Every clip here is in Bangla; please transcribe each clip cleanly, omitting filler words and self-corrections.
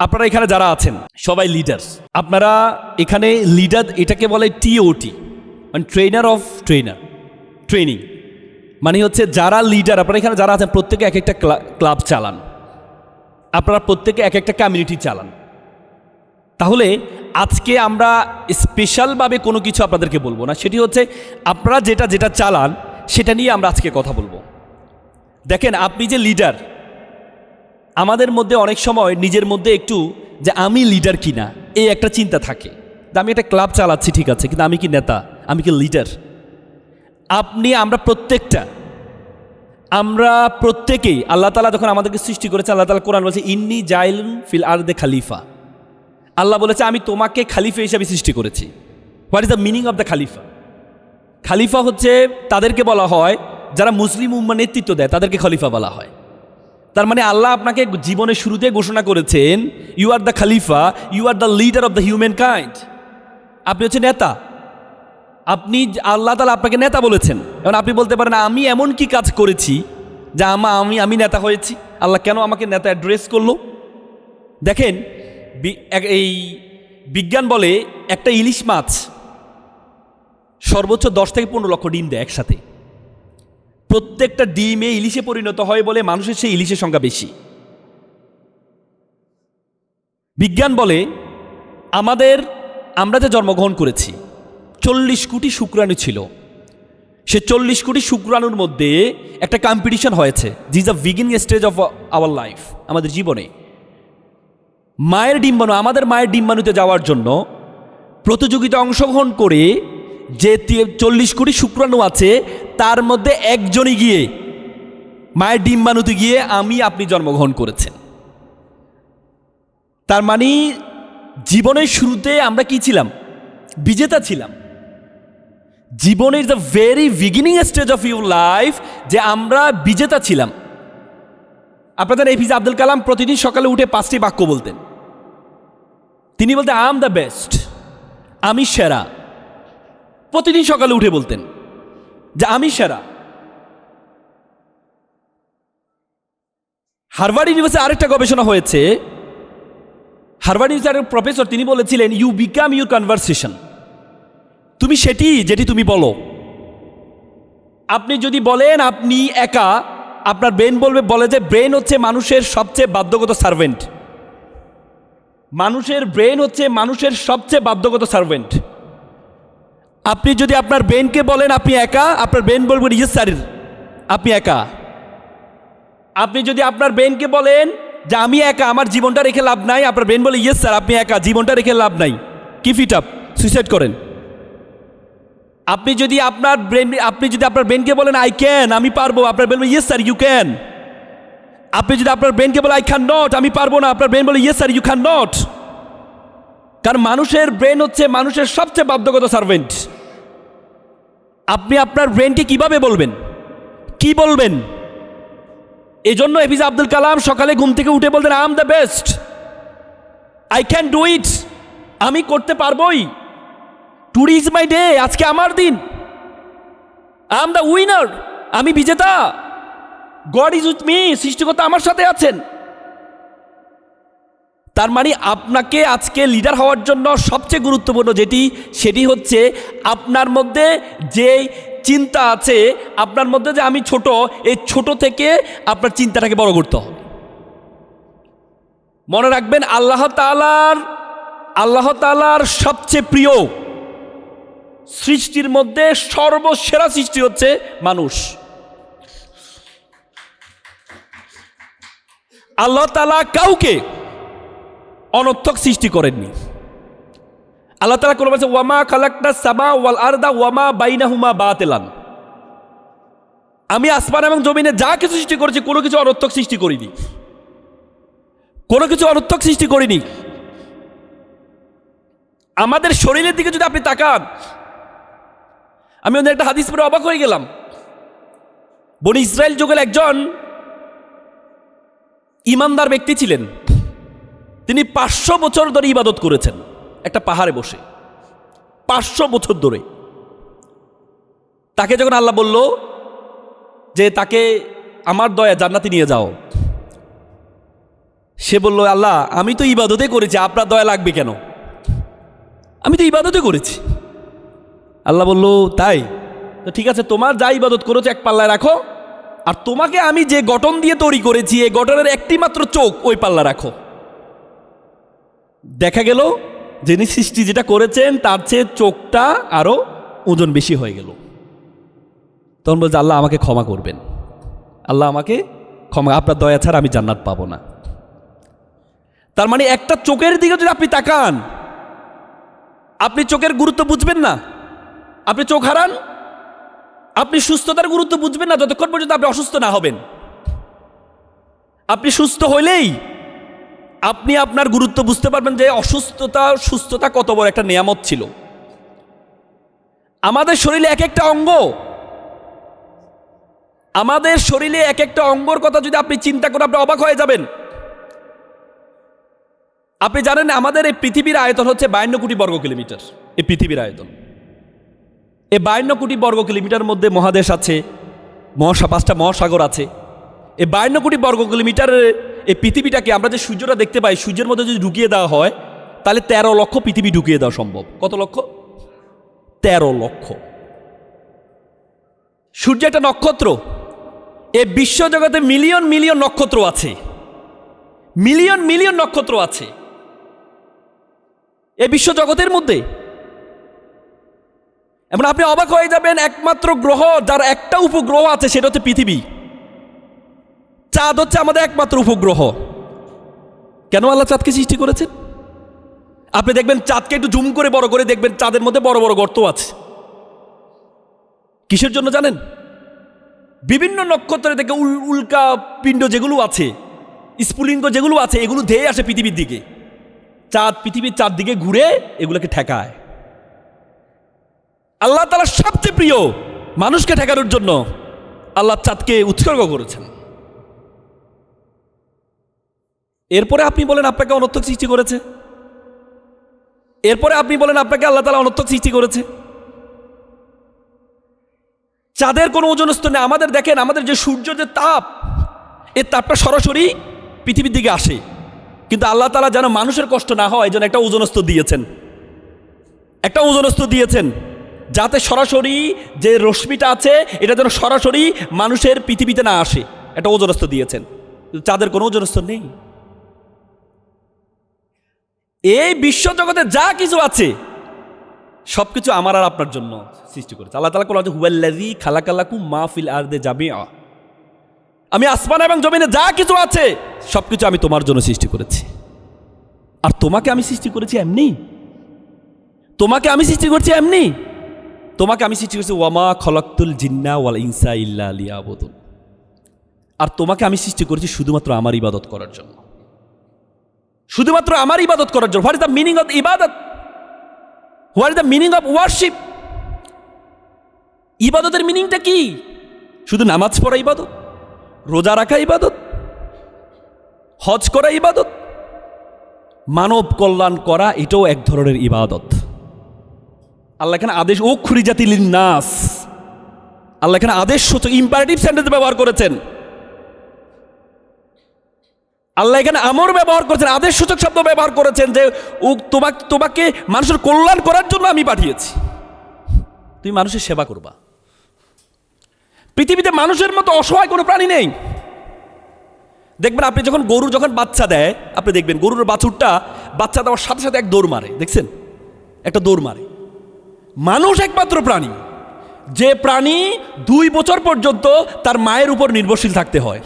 আপনারা এখানে যারা আছেন সবাই লিডার। আপনারা এখানে লিডার, এটাকে বলে টিওটি, মানে ট্রেনার অফ ট্রেনিং, মানে হচ্ছে যারা লিডার। আপনারা এখানে যারা আছেন প্রত্যেকে এক একটা ক্লাব চালান, আপনারা প্রত্যেকে এক একটা কমিউনিটি চালান। তাহলে আজকে আমরা স্পেশালভাবে কোনো কিছু আপনাদেরকে বলবো না, সেটি হচ্ছে আপনারা যেটা যেটা চালান সেটা নিয়ে আমরা আজকে কথা বলবো। দেখেন, আপনি যে লিডার, আমাদের মধ্যে অনেক সময় নিজের মধ্যে একটু যে আমি লিডার কিনা এই একটা চিন্তা থাকে। আমি একটা ক্লাব চালাচ্ছি ঠিক আছে, কিন্তু আমি কি নেতা, আমি কি লিডার? আমরা প্রত্যেকেই আল্লাহ তাআলা যখন আমাদেরকে সৃষ্টি করেছে, আল্লাহ তাআলা কোরআন বলছে ইন্নী জাইলুন ফিল আরদে খালিফা। আল্লাহ বলেছে আমি তোমাকে খালিফা হিসাবে সৃষ্টি করেছি। What is the meaning of the খালিফা? খালিফা হচ্ছে তাদেরকে বলা হয় যারা মুসলিম উম্মাহ নেতৃত্ব দেয়, তাদেরকে খলিফা বলা হয়। তার মানে আল্লাহ আপনাকে জীবনের শুরুতে ঘোষণা করেছেন you are the khalifa, you are the leader of the humankind. আপনি হচ্ছে নেতা। আল্লাহ তাআলা আপনাকে নেতা বলেছেন। এখন আপনি বলতে পারেন আমি এমন কি কাজ করেছি যা আমি নেতা হয়েছি, আল্লাহ কেন আমাকে নেতা অ্যাড্রেস করলো? দেখেন, এই বিজ্ঞান বলে একটা ইলিশ মাছ সর্বোচ্চ 10 থেকে 15 লক্ষ ডিম দেয় একসাথে। প্রত্যেকটা ডিমে ইলিশে পরিণত হয় বলে মানুষের সেই ইলিশের সংখ্যা বেশি। বিজ্ঞান বলে আমরা যে জন্মগ্রহণ করেছি 40 কোটি শুক্রাণু ছিল। সে 40 কোটি শুক্রাণুর মধ্যে একটা কম্পিটিশন হয়েছে। This the beginning stage of our life, আমাদের জীবনে আমাদের মায়ের ডিম্বাণুতে যাওয়ার জন্য প্রতিযোগিতা অংশগ্রহণ করে যে 40 কোটি শুক্রাণু আছে তার মধ্যে একজনই গিয়ে মায়ের ডিম্বাণুতে গিয়ে আপনি জন্মগ্রহণ করেছেন। তার মানে জীবনের শুরুতে আমরা কি ছিলাম? বিজেতা ছিলাম। জীবনের the very beginning stage of your life যে আমরা বিজেতা ছিলাম। আপনাদের এপিজে আব্দুল কালাম প্রতিদিন সকালে উঠে 5টি বাক্য বলতেন। তিনি বলতেন আই এম দ্য বেস্ট, আমি সেরা। প্রতিদিন সকালে উঠে বলতেন যে আমি সেরা। হার্ভার্ড ইউনিভার্সিটি আরেকটা গবেষণা হয়েছে। হার্ভার্ড ইউনিভার্সিটির প্রফেসর তিনি বলেছিলেন ইউ বিকাম ইউর কনভারসেশন। তুমি যেটি তুমি বলো। আপনি যদি বলেন আপনি একা, আপনার ব্রেন বলে যে ব্রেন হচ্ছে মানুষের সবচেয়ে বাধ্যগত সার্ভেন্ট। মানুষের ব্রেন হচ্ছে মানুষের সবচেয়ে বাধ্যগত সার্ভেন্ট। আপনি যদি আপনার ব্রেনকে বলেন আপনি একা, আপনার ব্রেন বলবে ইয়েস স্যার আপনি একা। আপনি যদি আপনার ব্রেনকে বলেন যে আমি একা, আমার জীবনটা রেখে লাভ নাই, আপনার ব্রেন বলে ইয়েস স্যার আপনি একা, জীবনটা রেখে লাভ নাই, কিপ ইট আপ, সুইসাইড করেন। আপনি যদি আপনার ব্রেনকে বলেন আই ক্যান, আমি পারবো, আপনার ব্রেন বলে ইয়েস স্যার ইউ ক্যান। আপনি যদি আপনার ব্রেনকে বলে আই ক্যান নট, আমি পারবো না, আপনার ব্রেন বলে yes sir you can not. কারণ মানুষের ব্রেন হচ্ছে মানুষের সবচেয়ে বাধ্যগত সার্ভেন্ট। আপনি আপনার ব্রেনকে কিভাবে বলবেন, কি বলবেন? এই জন্য এপিজে আব্দুল কালাম সকালে ঘুম থেকে উঠে বলতেন I am the best, I can do it, আমি করতে পারবোই। টুডে ইজ মাই ডে, আজকে আমার দিন। আই এম দ্য উইনার, আমি বিজেতা। গড ইজ উইথ মি, সৃষ্টিকর্তা আমার সাথে আছেন। তার মানে আপনাকে আজকে লিডার হওয়ার জন্য সবচেয়ে গুরুত্বপূর্ণ সেটি হচ্ছে আপনার মধ্যে যে চিন্তা আছে, আপনার মধ্যে যে আমি ছোট, এই ছোট থেকে আপনার চিন্তাটাকে বড় করতে হবে। মনে রাখবেন আল্লাহ তাআলার সবচেয়ে প্রিয় সৃষ্টির মধ্যে সর্বসেরা সৃষ্টি হচ্ছে মানুষ। আল্লাহ তাআলা কাউকে অনর্থক সৃষ্টি করেননি। আল্লাহ তাআলা কোরআনে বলেছেন ওয়ামা খালাকনাস সামা ওয়াল আরদা ওয়ামা বাইনাহুমা বাতিলান। আমি আসমান এবং জমিনে যা কিছু সৃষ্টি করেছি কোনো কিছু অনর্থক সৃষ্টি করিনি, কোনো কিছু অনর্থক সৃষ্টি করিনি। আমাদের শরীরের দিকে যদি আপনি তাকান, আমি ওদের একটা হাদিস পড়ে অবাক হয়ে গেলাম। বনি ইসরায়েল যুগের একজন ইমানদার ব্যক্তি ছিলেন। তিনি 500 বছর ধরে ইবাদত করেছেন একটা পাহাড়ে বসে, 500 বছর ধরে। তাকে যখন আল্লাহ বলল যে তাকে আমার দয়া জান্নাতে নিয়ে যাও, সে বলল, আল্লাহ আমি তো ইবাদতে করেছি, আপনার দয়া লাগবে কেন? আমি তো ইবাদতে করেছি। আল্লাহ বলল, তাই তো ঠিক আছে, তোমার যা ইবাদত করেছো এক পাল্লায় রাখো, আর তোমাকে আমি যে গঠন দিয়ে তৈরি করেছি এই গঠনের একটি মাত্র চোখ ওই পাল্লা রাখো। দেখা গেল যিনি সৃষ্টি যেটা করেছেন তার চেয়ে চোখটা আরো ওজন বেশি হয়ে গেল। তখন বলছে, আল্লাহ আমাকে ক্ষমা করবেন, আল্লাহ আমাকে ক্ষমা, আপনার দয়া ছাড়া আমি জান্নাত পাবো না। তার মানে একটা চোখের দিকে যদি আপনি তাকান, আপনি চোখের গুরুত্ব বুঝবেন না, আপনি চোখ হারান, আপনি সুস্থতার গুরুত্ব বুঝবেন না যতক্ষণ পর্যন্ত আপনি অসুস্থ না হবেন। আপনি সুস্থ হইলেই আপনি আপনার গুরুত্ব বুঝতে পারবেন যে সুস্থতা কত বড় একটা নিয়ামত ছিল। আমাদের শরীরে এক একটা অঙ্গ, আমাদের শরীরে এক একটা অঙ্গর কথা যদি আপনি চিন্তা করেন আপনি অবাক হয়ে যাবেন। আপনি জানেন আমাদের এই পৃথিবীর আয়তন হচ্ছে 52 কোটি বর্গ কিলোমিটার। এই পৃথিবীর আয়তন, এই 52 কোটি বর্গ কিলোমিটার মধ্যে মহাদেশ আছে, 5টা মহাসাগর আছে। এই 52 কোটি বর্গ কিলোমিটারের এই পৃথিবীটাকে আমরা যে সূর্যটা দেখতে পাই, সূর্যের মধ্যে যদি ঢুকিয়ে দেওয়া হয় তাহলে 13 লক্ষ পৃথিবী ঢুকিয়ে দেওয়া সম্ভব। কত লক্ষ? 13 লক্ষ। সূর্য একটা নক্ষত্র। এই বিশ্বজগতে মিলিয়ন মিলিয়ন নক্ষত্র আছে, মিলিয়ন মিলিয়ন নক্ষত্র আছে এই বিশ্বজগতের মধ্যে। এমন আপনি অবাক হয়ে যাবেন, একমাত্র গ্রহ যার একটা উপগ্রহ আছে সেটা হচ্ছে পৃথিবী। চাঁদ হচ্ছে আমাদের একমাত্র উপগ্রহ। কেন আল্লাহ চাঁদকে সৃষ্টি করেছেন? আপনি দেখবেন চাঁদকে একটু জুম করে বড় করে দেখবেন চাঁদের মধ্যে বড় বড় গর্ত আছে। কিসের জন্য জানেন? বিভিন্ন নক্ষত্র থেকে উল্কা পিণ্ড যেগুলো আছে, স্ফুলিঙ্গ যেগুলো আছে, এগুলো ধেয়ে আসে পৃথিবীর দিকে। চাঁদ পৃথিবীর চারদিকে ঘুরে এগুলোকে ঠেকায়। আল্লাহ তাআলা সবচেয়ে প্রিয় মানুষকে ঠেকানোর জন্য আল্লাহ চাঁদকে উৎসর্গ করেছেন। এরপরে আপনি বলেন আপনাকে অনর্থক সৃষ্টি করেছে, এরপরে আপনি বলেন আপনাকে আল্লাহ তাআলা অনর্থক সৃষ্টি করেছে। চাঁদের কোনো ওজনস্থ নেই। আমাদের দেখেন, আমাদের যে সূর্যের যে তাপ, এই তাপটা সরাসরি পৃথিবীর দিকে আসে, কিন্তু আল্লাহ তাআলা যেন মানুষের কষ্ট না হয় এই জন্য একটা ওজনস্থ দিয়েছেন, একটা ওজনস্থ দিয়েছেন যাতে সরাসরি যে রশ্মিটা আছে এটা যেন সরাসরি মানুষের পৃথিবীতে না আসে, একটা ওজনস্থ দিয়েছেন। কিন্তু চাঁদের কোনো ওজনস্থ নেই। এই বিশ্বজগতে যা কিছু আছে সবকিছু আমার আর আপনার জন্য সৃষ্টি করেছে। আল্লাহ তাআলা বলেন, হুয়াল্লাযী খালাকালাকুম মা ফিল আরদি জামিআ, আমি আসমান এবং জমিনে যা কিছু আছে সবকিছু আমি তোমার জন্য সৃষ্টি করেছি। আর তোমাকে আমি সৃষ্টি করেছি এমনি, তোমাকে আমি সৃষ্টি করছি এমনি, তোমাকে আমি সৃষ্টি করেছি ওয়ামা খলাকতুল জিন্না ওয়াল ইনসা ইল্লা লিয়াবুদুন, আর তোমাকে আমি সৃষ্টি করেছি শুধুমাত্র আমার ইবাদত করার জন্য, শুধুমাত্র আমার ইবাদত করার জন্য। What is the meaning of ইবাদত? What is the meaning of worship? ইবাদতের মিনিংটা কি? শুধু নামাজ পড়া ইবাদত, রোজা রাখা ইবাদত, হজ করা ইবাদত, মানব কল্যাণ করা এটাও এক ধরনের ইবাদত। আল্লাহ এখানে আদেশ উখরিজাতি লিন্নাস, আল্লাহ এখানে আদেশ সূচক ইম্পারেটিভ সেন্টেন্স ব্যবহার করেছেন। আল্লাহ এখানে আমর ব্যবহার করেছেন, আদেশ সূচক শব্দ ব্যবহার করেছেন যে তোমাকে মানুষের কল্যাণ করার জন্য আমি পাঠিয়েছি, তুমি মানুষের সেবা করবা। পৃথিবীতে মানুষের মতো অসহায় কোনো প্রাণী নেই। দেখবেন আপনি যখন গরু যখন বাচ্চা দেয়, আপনি দেখবেন গরুর বাছুরটা বাচ্চা দেওয়ার সাথে সাথে এক দৌড় মারে, দেখছেন? একটা দৌড় মারে। মানুষ একমাত্র প্রাণী যে প্রাণী 2 বছর পর্যন্ত তার মায়ের উপর নির্ভরশীল থাকতে হয়।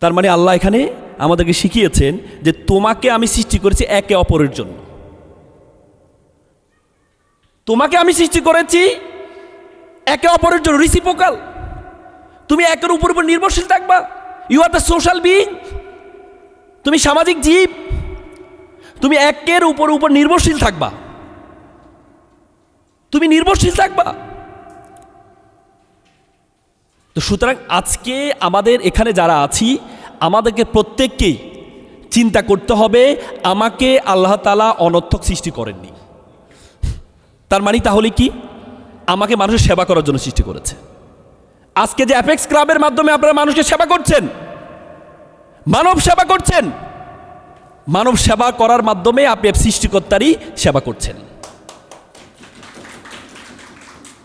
তার মানে আল্লাহ এখানে আমাদেরকে শিখিয়েছেন যে তোমাকে আমি সৃষ্টি করেছি একে অপরের জন্য, তোমাকে আমি সৃষ্টি করেছি একে অপরের জন্য, রিসিপ্রোকাল। তুমি একের উপর নির্ভরশীল থাকবা। You are the social being, তুমি সামাজিক জীব, তুমি একের উপর নির্ভরশীল থাকবা, তুমি নির্ভরশীল থাকবা। তো সুতরাং আজকে আমাদের এখানে যারা আছি আমাদেরকে প্রত্যেককেই চিন্তা করতে হবে আমাকে আল্লাহ তাআলা অনর্থক সৃষ্টি করেননি। তার মানে তাহলে কি? আমাকে মানুষের সেবা করার জন্য সৃষ্টি করেছে। আজকে যে অ্যাপেক্স ক্লাবের মাধ্যমে আপনারা মানুষকে সেবা করছেন, মানব সেবা করছেন। মানব সেবা করার মাধ্যমে আপনি সৃষ্টিকর্তারই সেবা করছেন।